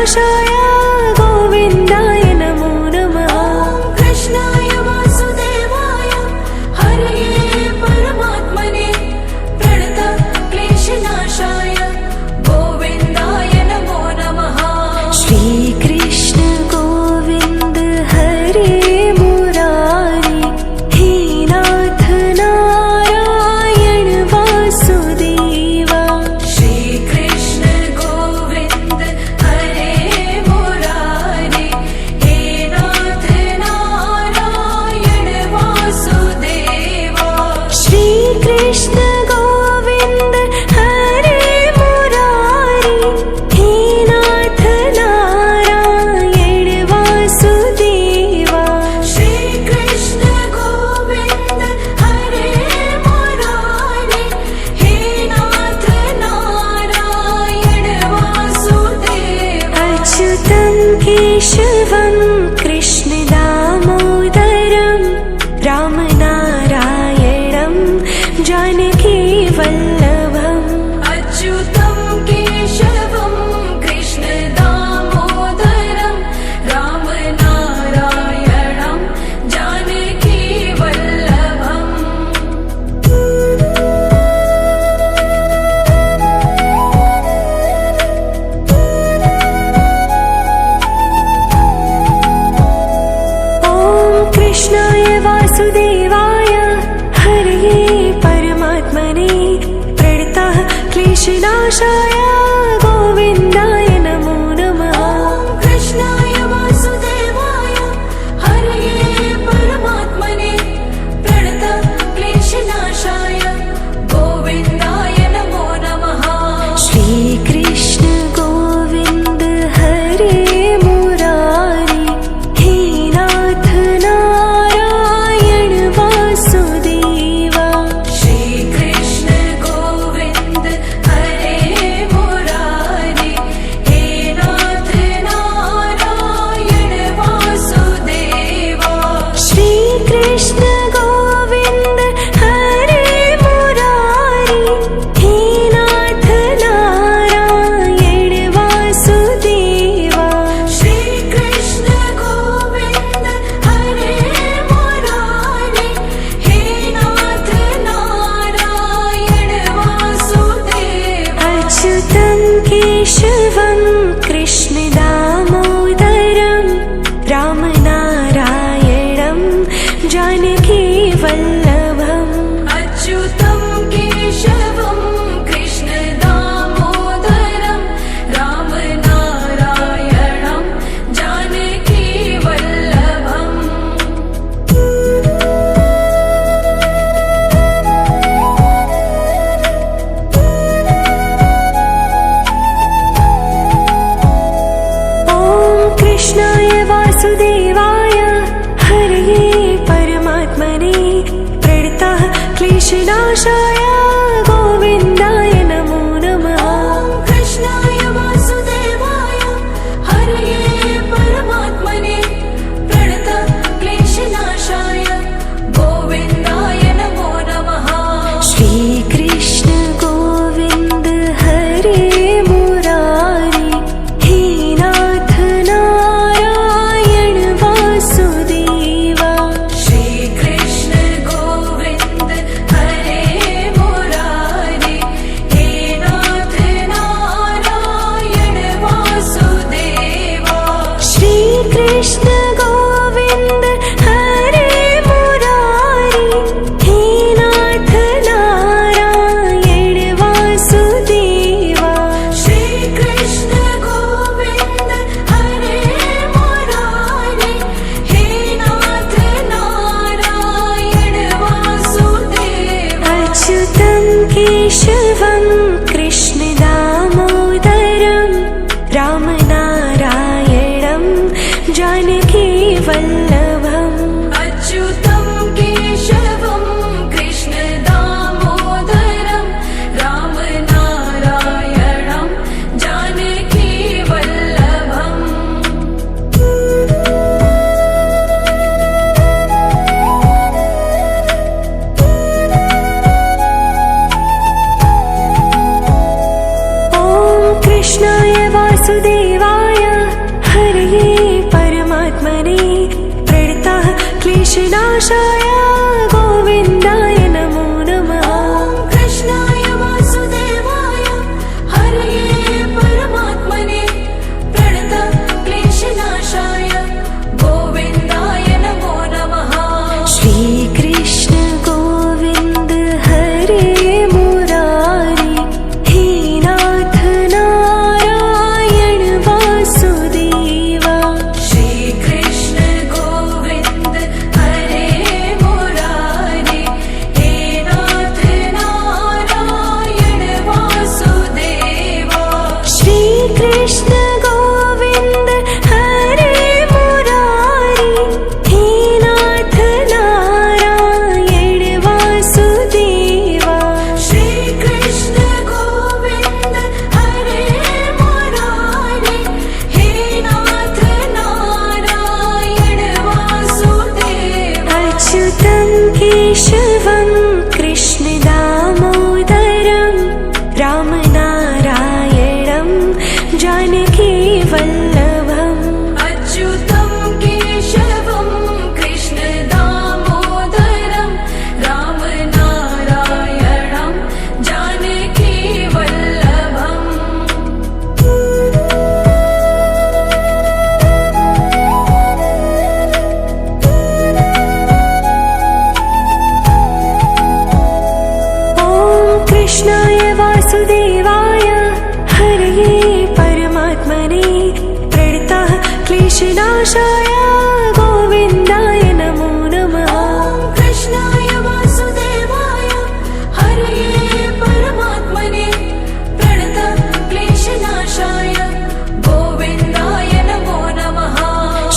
कृष्णनाशाय गोविन्दाय नमो नमः। कृष्णाय वासुदेवाय हरये परमात्मने प्रणतक्लेशनाशाय गोविन्दाय नमो नमः। श्रीकृष्ण गोविन्द हरे मुरारी हे नाथ नारायण वासुदेवा। श्रीकृष्ण गोविन्द हरे मुरारी हे नाथ नारायण वासुदेवा। श्रीकृष्ण गोविन्द हरे मुरारी हे नाथ नारायण वासुदेवा। श्रीकृष्ण गोविन्द हरे मुरारी हे नाथ नारायण वासुदेवा। अच्युतं केशवं कृष्ण दामोदरं रामनारायणं जानकी वल्लभम्। अच्युतं केशवं कृष्ण दामोदरं रामनारायणं जानकी वल्लभम्। ॐ कृष्णाय वासुदेवाय हरये परमात्मने प्रणतः क्लेशनाशाय गोविन्दाय नमो नमः। कृष्णाय वासुदेवाय हरये परमात्मने प्रणतक्लेशनाशाय गोविन्दाय नमो नमः। श्रीकृष्ण गोविन्द हरे मुरारी हे नाथ नारायण वासुदेवा। श्रीकृष्ण गोविन्द हरे मुरारी हे नाथ नारायण वासुदेवा। श्रीकृष्ण गोविन्द हरे मुरारी हे नाथ नारायण वासुदेवा। श्रीकृष्ण गोविन्द हरे मुरारी हे नाथ नारायण वासुदेवा। अच्युतं केशवं कृष्ण दामोदरं रामनारायणं जानकी वल्लभम्। अच्युतं केशवं कृष्ण दामोदरं रामनारायणं जानकी वल्लभम्। ॐ कृष्णाय वासुदेवाय हरये परमात्मने प्रणतः क्लेशनाशाय गोविन्दाय नमो नमः। कृष्णाय वासुदेवाय हरये परमात्मने प्रणतक्लेशनाशाय गोविन्दाय नमो नमः। श्रीकृष्ण गोविन्द हरे मुरारी हे नाथ नारायण वासुदेवा। श्रीकृष्ण गोविन्द हरे कृष्णनाशाय गोविन्दाय नमो नमः। कृष्णाय वासुदेवाय हरये परमात्मने प्रणतक्लेशनाशाय गोविन्दाय नमो नमः। श्रीकृष्ण गोविन्द हरे मुरारी हे नाथ नारायण वासुदेवा। श्रीकृष्ण गोविन्द हरे मुरारे हे नाथ नारायण वासुदेवा। श्रीकृष्ण गोविन्द हरे मुरारी हे नाथ नारायण वासुदेवा। श्रीकृष्ण गोविन्द हरे मुरारे हे नाथ नारायण वासुदेवा। अच्युतं केशवं कृष्ण दामोदरं रामनारायणं जानकी वल्लभम्। अच्युतं केशवं कृष्ण दामोदरं रामनारायणं जानकी वल्लभम्। ॐ कृष्णाय वासुदेवाय हरये परमात्मने प्रणतः क्लेशनाशाय गोविन्दाय नमो नमः। कृष्णाय वासुदेवाय हरये परमात्मने प्रणतक्लेशनाशाय गोविन्दाय नमो नमः।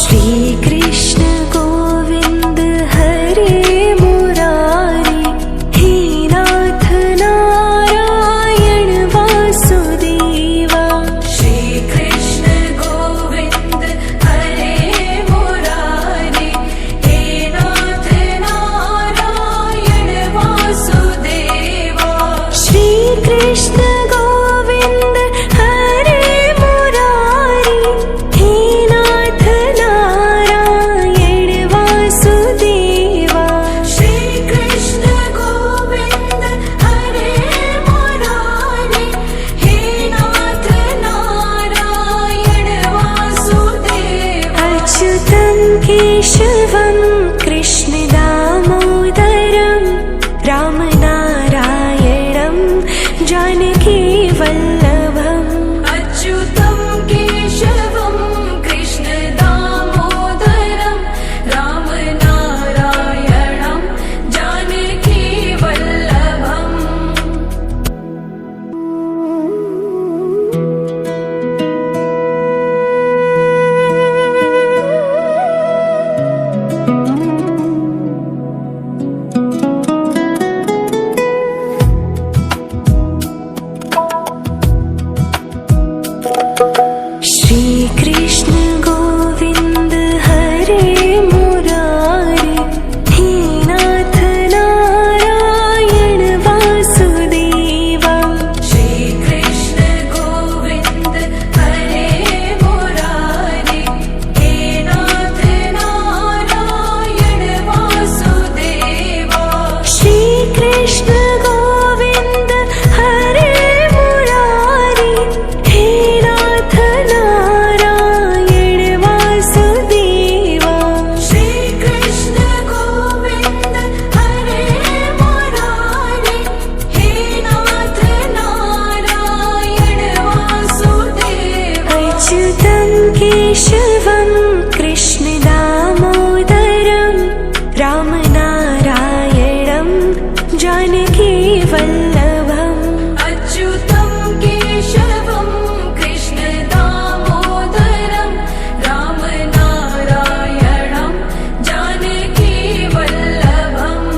श्रीकृष्ण गोविन्द हरे मुरारी हे नाथ नारायण वासुदेवा। श्रीकृष्ण गोविन्द हरे मुरारे हे नाथ नारायण वासुदेवा। श्रीकृष्ण गोविन्द हरे मुरारी हे नाथ नारायण वासुदेवा। श्रीकृष्ण गोविन्द हरे मुरारे हे नाथ नारायण वासुदेवा। अच्युतं केशवं कृष्ण दामोदरं रामनारायणं जानकी वल्लभम्। अच्युतं केशवं कृष्ण दामोदरं रामनारायणं जानकी वल्लभम्। श्रीकृष्ण गोविन्द हरे मुरारी हे नाथ नारायण वासुदेवा। श्रीकृष्ण गोविन्द हरे मुरारे हे नाथ नारायण वासुदेवा। श्रीकृष्ण गोविन्द हरे मुरारी हे नाथ नारायण वासुदेवा। श्रीकृष्ण गोविन्द हरे मुरारे हे नाथ नारायण वासुदेवा। अच्युतं केशवं कृष्ण दामोदरं रामनारायणं जानकी वल्लभम्। अच्युतं केशवं कृष्ण दामोदरं रामनारायणं जानकी वल्लभम्।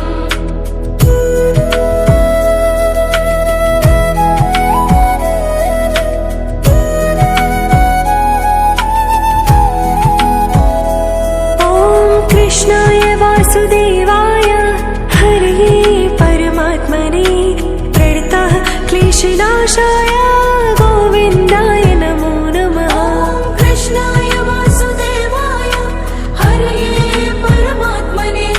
ॐ कृष्णाय वासुदेवाय हरये परमात्मने प्रणतः क्लेशनाशाय गोविन्दाय नमो नमः। कृष्णाय वासुदेवाय हरये परमात्मने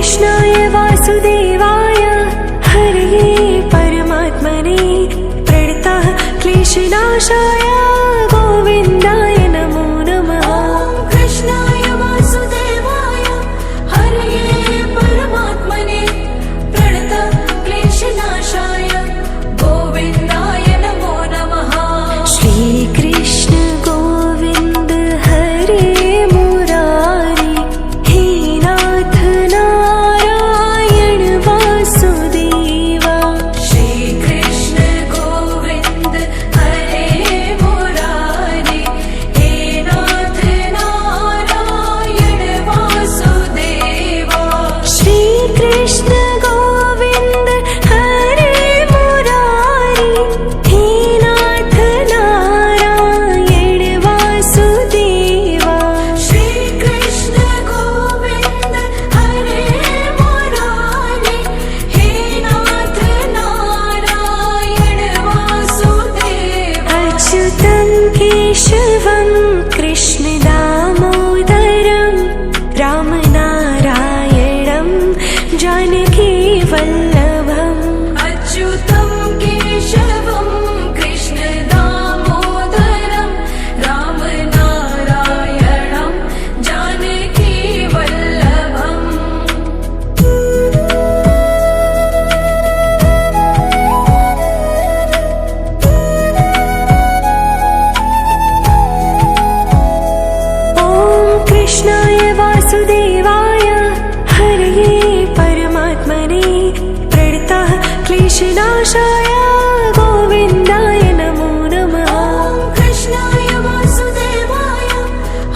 कृष्णाय वासुदेवाय हरये परमात्मने प्रणतः क्लेशनाशाय गोविन्दाय नमो नमः। कृष्णाय वासुदेवाय हरये परमात्मने प्रणतः क्लेशनाशाय गोविन्दाय नमो नमः। श्रीकृष्ण गोविन्द हरे मुरारी हे नाथ नारायण वासुदेवा। श्रीकृष्ण गोविन्द हरे मुरारी हे नाथ नारायण वासुदेवा। श्रीकृष्ण गोविन्द हरे मुरारी हे नाथ नारायण वासुदेवा। श्रीकृष्ण गोविन्द हरे मुरारी हे नाथ नारायण वासुदेवा। अच्युतं केशवं कृष्ण दामोदरं रामनारायणं जानकी वल्लभम्। अच्युतं केशवं कृष्ण दामोदरं रामनारायणं जानकी वल्लभम्। ॐ कृष्णाय वासुदेवाय हरये परमात्मने प्रणतः क्लेशनाशाय गोविन्दाय नमो नमः। कृष्णाय वासुदेवाय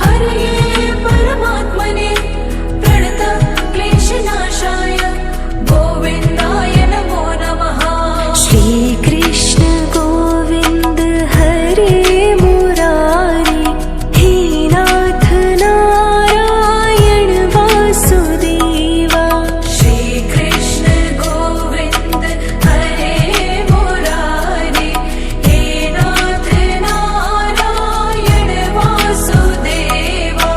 हरये परमात्मने प्रणतः क्लेशनाशाय गोविन्दाय नमो नमः। श्रीकृष्ण गोविन्द हरे मुरारी हे नाथ नारायण वासुदेवा। श्रीकृष्ण गोविन्द हरे मुरारी हे नाथ नारायण वासुदेवा।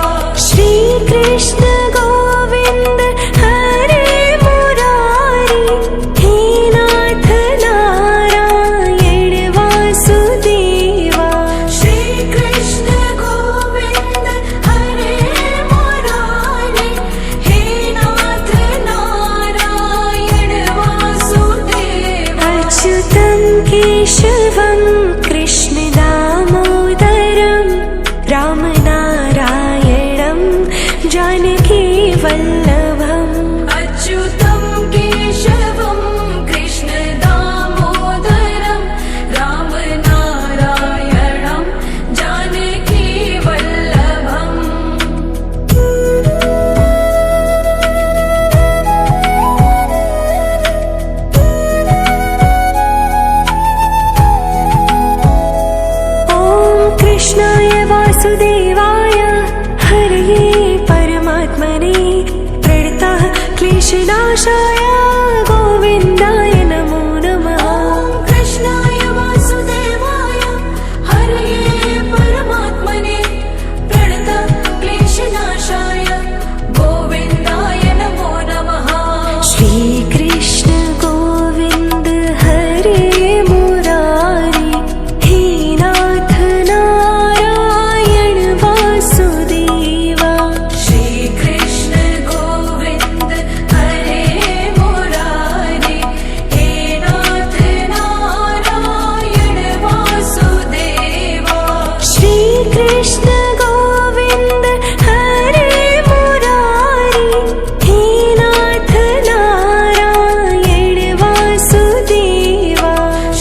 श्रीकृष्ण गोविन्द हरे मुरारी हे नाथ नारायण वासुदेवा। श्रीकृष्ण गोविन्द हरे मुरारी हे नाथ नारायण वासुदेवा। अच्युतं केशवं कृष्ण दामोदरं रामनारायणं जानकी वल्लभम्। अच्युतं केशवं कृष्ण दामोदरं रामनारायणं जानकी वल्लभम्। ॐ कृष्णाय वासुदेवाय हरये परमात्मने प्रणतः क्लेशनाशाय गोविन्दाय नमो नमः। कृष्णाय वासुदेवाय हरये परमात्मने प्रणतः क्लेशनाशाय गोविन्दाय नमो नमः। श्रीकृष्ण गोविन्द हरे मुरारी हे नाथ नारायण वासुदेवा। श्रीकृष्ण गोविन्द हरे मुरारी हे नाथ नारायण वासुदेवा। श्रीकृष्ण गोविन्द हरे मुरारी हे नाथ नारायण वासुदेवा।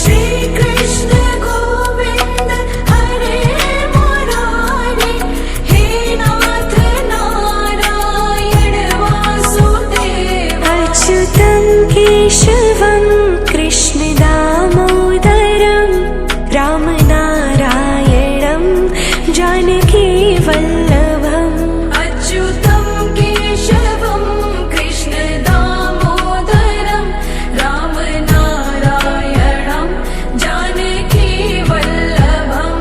श्रीकृष्ण गोविन्द हरे मुरारी हे नाथ नारायण वासुदेवा। अच्युतं केशवं कृष्ण दामोदरं रामनारायणं जानकी वल्लभम्। अच्युतं केशवं कृष्ण दामोदरं रामनारायणं जानकी वल्लभम्।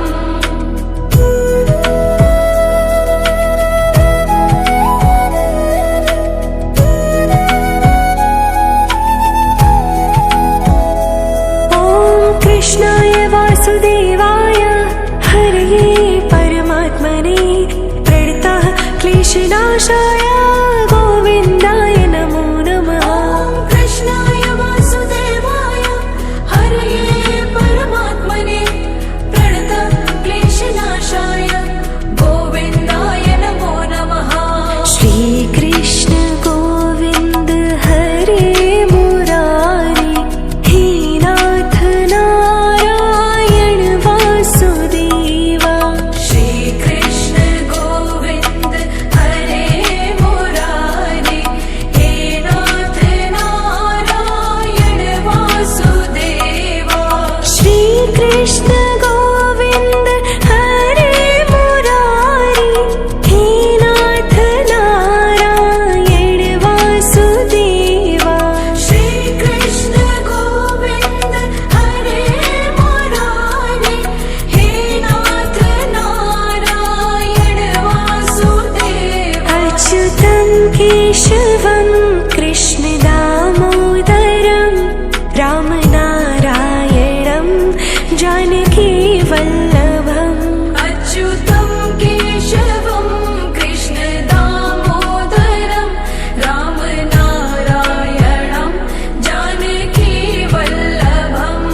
क्लेशनाशाय गोविन्दाय नमो नमः। कृष्णाय वासुदेवाय हरये परमात्मने प्रणतक्लेशनाशाय गोविन्दाय नमो नमः। श्रीकृष्ण गोविन्द हरे मुरारी हे नाथ नारायण वासुदेवा। श्रीकृष्ण गोविन्द हरे मुरारे हे नाथ नारायण वासुदेवा। श्रीकृष्ण गोविन्द हरे मुरारी हे नाथ नारायण वासुदेवा। श्रीकृष्ण गोविन्द हरे मुरारे हे नाथ नारायण वासुदेवा। अच्युतं केशवं कृष्ण दामोदरं रामनारायणं जानकी वल्लभम्। अच्युतं केशवं कृष्ण दामोदरं रामनारायणं जानकी वल्लभम्।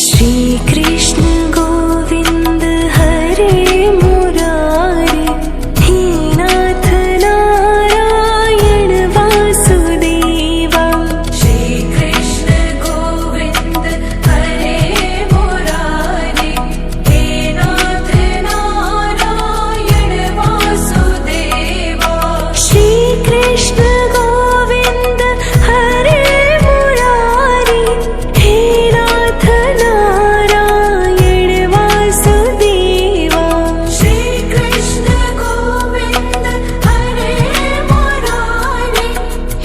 श्रीकृष्ण गोविन्द हरे मुरारे हे नाथ नारायण वासुदेवा। श्रीकृष्ण गोविन्द हरे मुरारे हे नाथ नारायण वासुदेवा। श्रीकृष्ण गोविन्द हरे मुरारी हे नाथ नारायण वासुदेवा। श्रीकृष्ण गोविन्द हरे मुरारे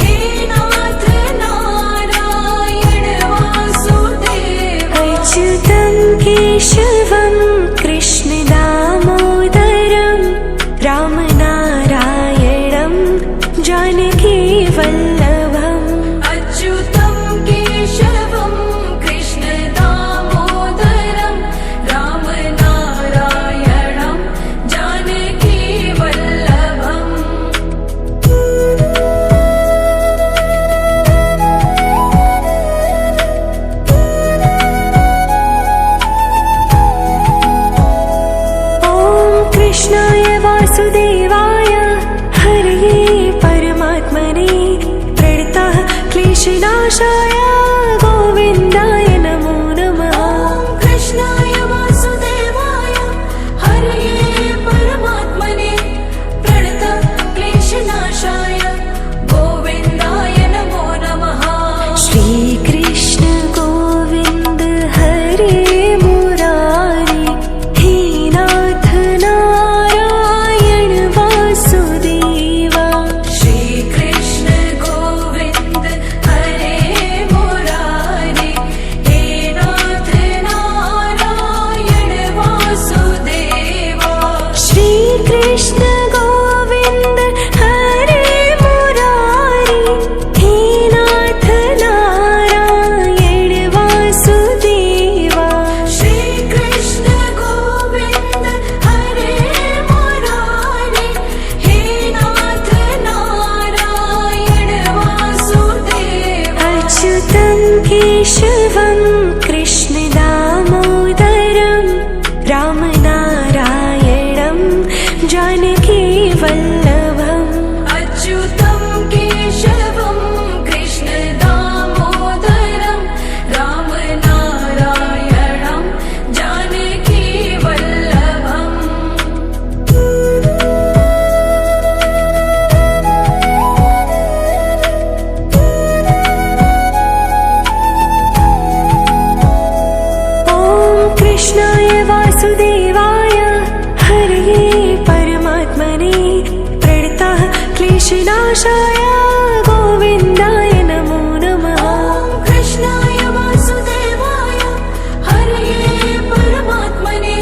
हे नाथ नारायण वासुदेवा। अच्युतं केशवं कृष्ण दामोदरं रामनारायणं जानकी वल्लभम्। अच्युतं केशवं कृष्ण दामोदरं रामनारायणं जानकी वल्लभम्। ॐ कृष्णाय वासुदेवाय हरये परमात्मने प्रणतः क्लेशनाशाय गोविन्दाय नमो नमः। कृष्णाय वासुदेवाय हरये परमात्मने प्रणतक्लेशनाशाय गोविन्दाय नमो नमः। श्रीकृष्ण गोविन्द हरे मुरारी हे नाथ नारायण वासुदेवा। श्रीकृष्ण गोविन्द हरे मुरारे हे नाथ नारायण वासुदेवा। श्रीकृष्ण गोविन्द हरे मुरारी हे नाथ नारायण वासुदेवा। श्रीकृष्ण गोविन्द हरे मुरारे हे नाथ नारायण वासुदेवा। अच्युतं केशवं कृष्ण दामोदरं रामनारायणं जानकी वल्लभम्। अच्युतं केशवं कृष्ण दामोदरं रामनारायणं जानकी वल्लभम्। ॐ कृष्णाय वासुदेवाय हरये परमात्मने प्रणतः क्लेशनाशाय गोविन्दाय नमो नमः। कृष्णाय वासुदेवाय हरये परमात्मने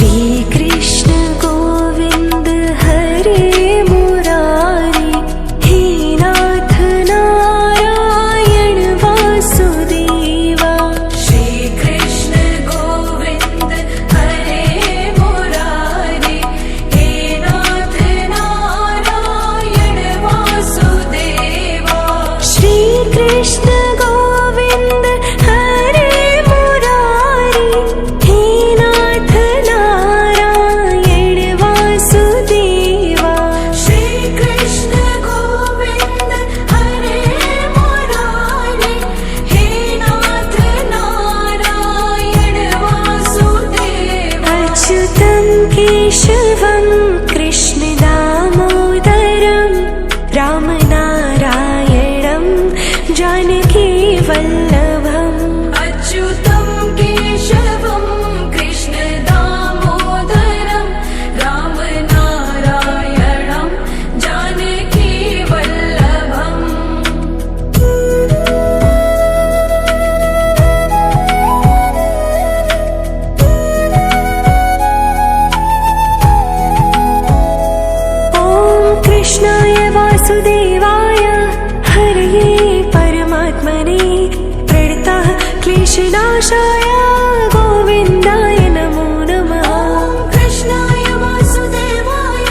श्री कृष्ण गोविंद हरे मुरारी, हे नाथ नारायण वासुदेवा। श्री कृष्ण गोविंद हरे मुरारी, हे नाथ नारायण वासुदेवा। श्री कृष्ण गोविंद हरे मुरारी, हे नाथ नारायण वासुदेवा। श्री कृष्ण गोविंद हरे मुरारी, हे नाथ नारायण वासुदेवा। अच्युतं केशवं कृष्ण दामोदरं, रामनारायणं जानकी वल्लभम्। अच्युतं केशवं कृष्ण दामोदरं, रामनारायणं जानकी वल्लभम्। ॐ कृष्णाय वासुदेवाय हरये परमात्मने, प्रणतः क्लेशनाशाय गोविन्दाय नमो नमः। कृष्णाय वासुदेवाय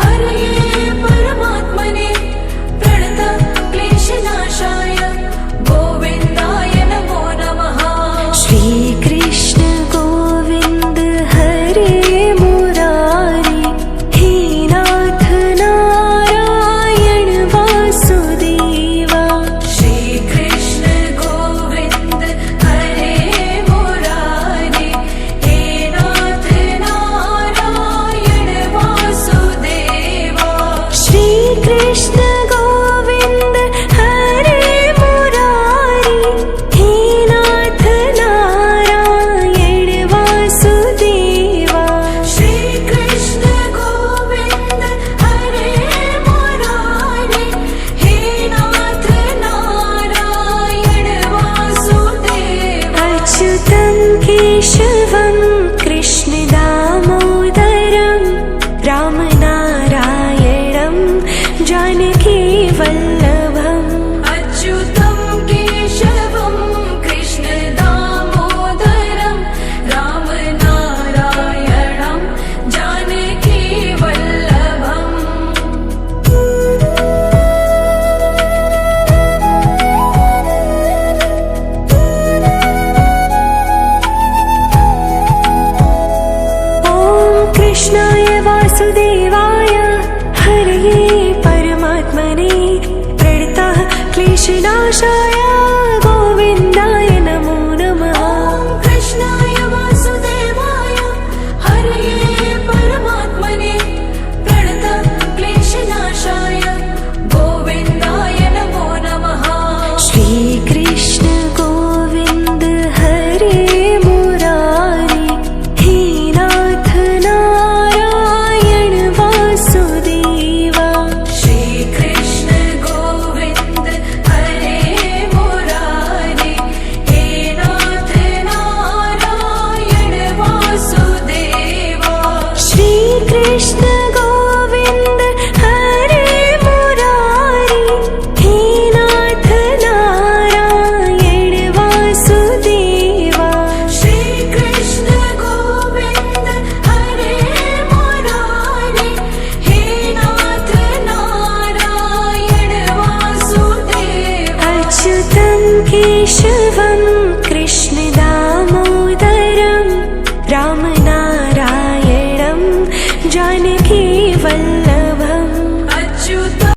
हरये परमात्मने, प्रणतः क्लेशनाशाय गोविन्दाय नमो नमः। श्रीकृष्ण गोविन्द हरे मुरारी, हे नाथ नारायण वासुदेवा। श्री कृष्ण गोविंद हरे मुरारी, हे नाथ नारायण वासुदेवा। श्री कृष्ण गोविन्द हरे मुरारी, हे नाथ नारायण वासुदेवा। श्री कृष्ण गोविंद हरे मुरारी, हे नाथ नारायण वासुदेवा। अच्युतं केशवं कृष्ण दामोदरं, रामनारायणं जानकी वल्लभम्। अच्युतं केशवं कृष्ण दामोदरं, रामनारायणं जानकी वल्लभम्। ॐ कृष्णाय वासुदेवाय हरये परमात्मने, प्रणतः क्लेशनाशाय गोविन्दाय नमो नमः। कृष्णाय वासुदेवाय हरये परमात्मने, प्रणतः क्लेशनाशाय गोविन्दाय नमो नमः। श्रीकृष्ण गोविन्द हरे मुरारी, हे नाथ नारायण वासुदेवा। श्री कृष्ण गोविंद हरे मुरारी, हे नाथ नारायण वासुदेवा। श्रीकृष्ण